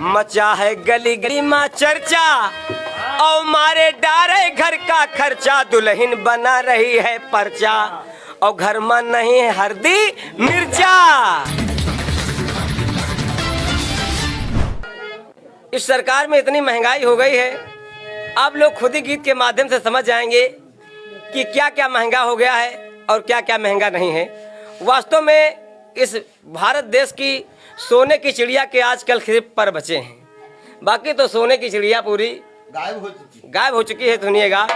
मचा है गली गली माँ चर्चा, और मारे डारे घर का खर्चा, दुल्हन बना रही है पर्चा, और घर में नहीं है हल्दी मिर्चा। इस सरकार में इतनी महंगाई हो गई है, आप लोग खुद ही गीत के माध्यम से समझ जाएंगे कि क्या क्या महंगा हो गया है और क्या क्या महंगा नहीं है। वास्तव में इस भारत देश की सोने की चिड़िया के आजकल सिर्फ पर बचे हैं, बाकी तो सोने की चिड़िया पूरी गायब हो चुकी है। सुनिएगा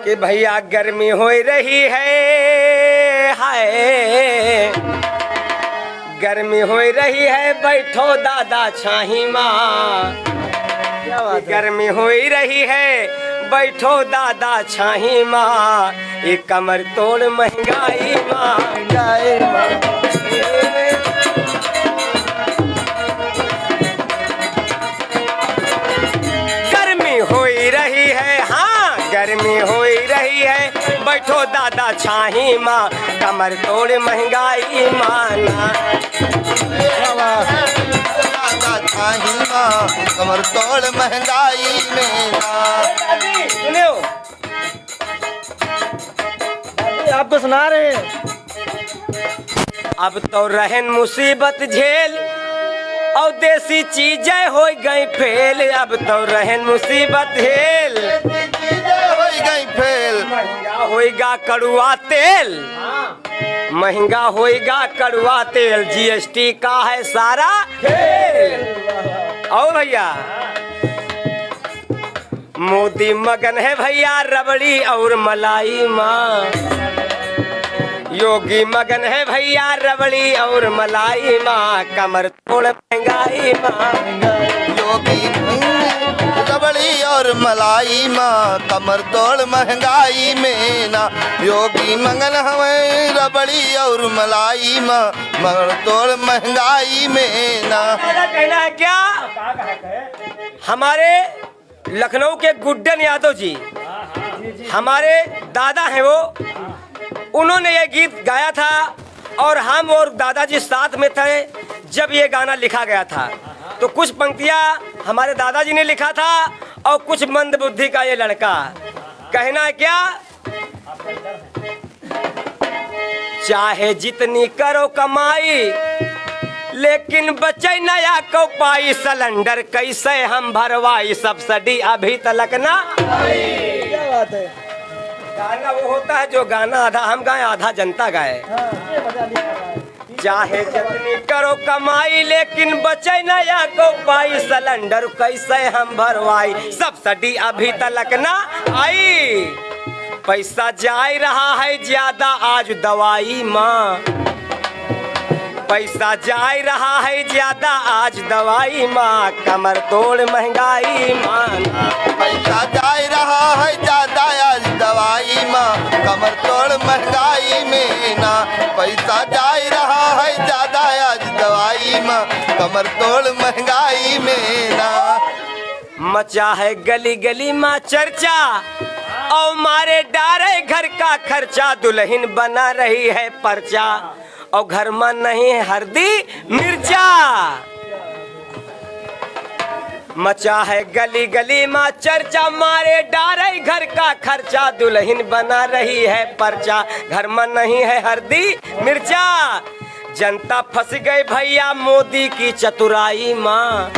कि भैया गर्मी हो रही है, हाय गर्मी हो रही है, बैठो दादा छाही माँ। गर्मी हो रही है, बैठो दादा छाही माँ, ये कमर तोड़ महंगाई माँ। गर्मी हो रही है, हाँ गर्मी हो रही है, बैठो दादा छाही माँ, कमर तोड़ महंगाई माना। कमर तोड़ महंगाई में सुनियो, आपको सुना रहे हैं। अब तो रहन मुसीबत झेल, और देसी चीजें हो गई फेल। अब तो रहन मुसीबत झेल, हो गई फेल। महंगा होएगा कड़ुआ तेल, महंगा होएगा कड़ुआ तेल, जीएसटी का है सारा खेल। और भैया मोदी मगन है भैया रबड़ी और मलाई माँ, योगी मगन है भैया रबड़ी और मलाई माँ, कमर तोड़ महंगाई माँ। योगी रबड़ी और मलाई माँ, कमर तोड़ महंगाई में ना। योगी मंगन हमें रबड़ी और मलाई माँ, कमर तोड़ महंगाई में ना। कहना है क्या? हमारे लखनऊ के गुड्डन यादव जी, हमारे दादा हैं वो, उन्होंने ये गीत गाया था, और हम और दादाजी साथ में थे जब ये गाना लिखा गया था। तो कुछ पंक्तियां हमारे दादाजी ने लिखा था और कुछ मंद बुद्धि का ये लड़का। कहना है क्या? चाहे जितनी करो कमाई, लेकिन बचे नया को पाई, सिलेंडर कैसे हम भरवाई, सब्सिडी अभी तलक ना। क्या बात है। गाना वो होता है जो गाना आधा हम गाए आधा जनता गाए। चाहे जितनी करो कमाई, लेकिन बचे नया को पाई, सिलेंडर कैसे हम भरवाई, सब्सिडी अभी तलक ना आई। पैसा जा रहा है ज्यादा आज दवाई माँ, पैसा जा रहा है ज्यादा आज दवाई माँ, कमर तोड़ महंगाई माँ। पैसा जा रहा है ज्यादा आज दवाई माँ, कमर तोड़ महंगाई में ना। पैसा जा रहा है ज्यादा आज दवाई माँ, कमर तोड़ महंगाई में ना। मचा है गली गली माँ चर्चा, और मारे डारे घर का खर्चा, दुल्हन बना रही है पर्चा, और घर में नहीं है हल्दी मिर्चा। मचा है गली गली माँ चर्चा, मारे डारे घर का खर्चा, दुल्हन बना रही है पर्चा, घर में नहीं है हल्दी मिर्चा। जनता फंस गई भैया मोदी की चतुराई माँ,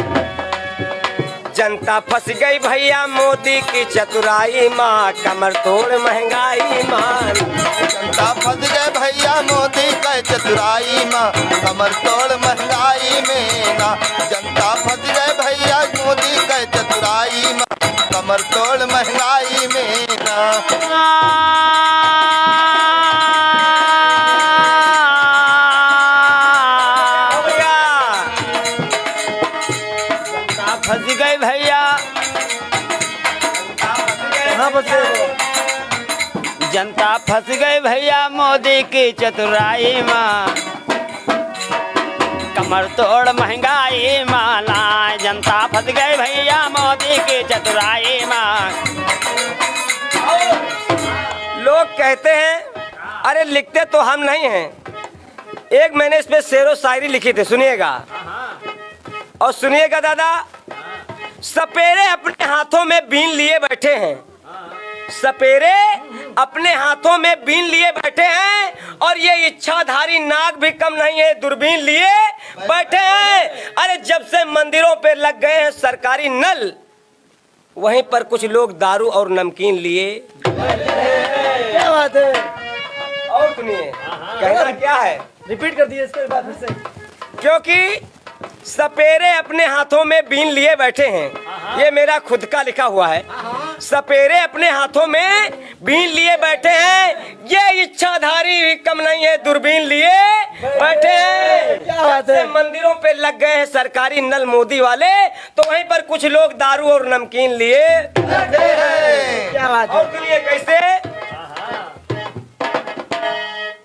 जनता फंस गई भैया मोदी की चतुराई माँ, कमर तोड़ महंगाई माँ। जनता फंस गए भैया मोदी का चतुराई माँ, कमर तोड़ महंगाई में ना। जनता फंस गए भैया मोदी का चतुराई माँ, कमर तोड़ महंगाई में ना। फंस गए भैया, जनता फंस गई भैया मोदी की चतुराई माँ, कमर तोड़ महंगाई माला। जनता फंस गई भैया मोदी की चतुराई माँ। लोग कहते हैं अरे लिखते तो हम नहीं हैं। एक मैंने इस पे शेरो शायरी लिखी थी, सुनिएगा। और सुनिएगा दादा, सपेरे अपने हाथों में बीन लिए बैठे हैं, सपेरे अपने हाथों में बीन लिए बैठे हैं, और ये इच्छाधारी नाग भी कम नहीं है, दूरबीन लिए बैठे हैं। अरे जब से मंदिरों पे लग गए हैं सरकारी नल, वहीं पर कुछ लोग दारू और नमकीन लिए। क्या बात है? और सुनिए कहना क्या है, रिपीट कर दिए इसके बाद फिर से। क्योंकि सपेरे अपने हाथों में बीन लिए बैठे हैं, ये मेरा खुद का लिखा हुआ है। सपेरे अपने हाथों में बीन लिए बैठे हैं, ये इच्छाधारी भी कम नहीं है, दूरबीन लिए बैठे हैं। क्या बात है? मंदिरों पे लग गए हैं सरकारी नल मोदी वाले, तो वहीं पर कुछ लोग दारू और नमकीन लिए बैठे हैं। क्या बात है? और सुनिए कैसे,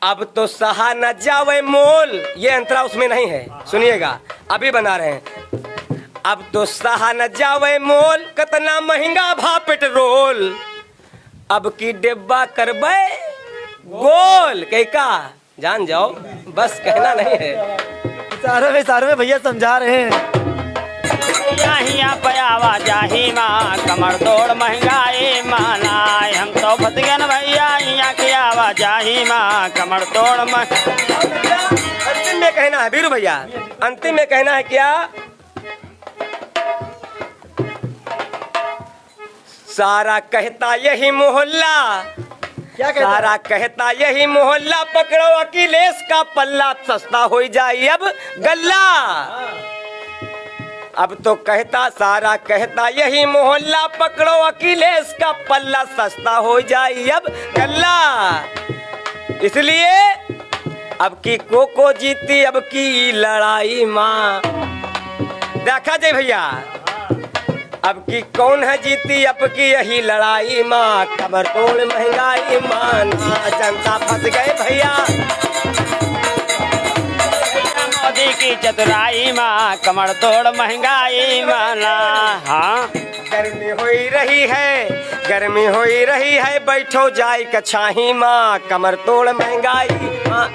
अब तो सहा न जावे मोल, ये अंतरा उसमें नहीं है, सुनिएगा अभी बना रहे हैं। अब तो सहा न जावे मोल, कितना महंगा भा पेट्रोल, अब की डिब्बा करबे गोल, कहीं का जान जाओ, बस कहना नहीं है। इशारों में भैया समझा रहे हैं। यहाँ पयावा जाही माँ, कमर तोड़ महंगाई मानाए, हम तो फंस गए भैया यहाँ की आवाजाही माँ, कमर तोड़ अंतिम में कहना है वीरू भैया, अंतिम में कहना है क्या, सारा कहता यही मोहल्ला, क्या कहता है? सारा कहता यही मोहल्ला, पकड़ो अखिलेश का पल्ला, सस्ता हो जाए अब गल्ला। अब तो कहता सारा कहता यही मोहल्ला, पकड़ो अखिलेश का पल्ला, सस्ता हो जाए अब गल्ला। इसलिए अब की कोको जीती अब की लड़ाई माँ, देखा जाए भैया अब की कौन है जीती अब की यही लड़ाई माँ, कमर तोड़ महंगाई माँ, जनता फंस गए भैया मोदी की चतुराई माँ, कमर तोड़ महंगाई माना। हाँ गर्मी होई रही है, गर्मी होई रही है, बैठो जाए कछाही माँ, कमर तोड़ महंगाई माँ।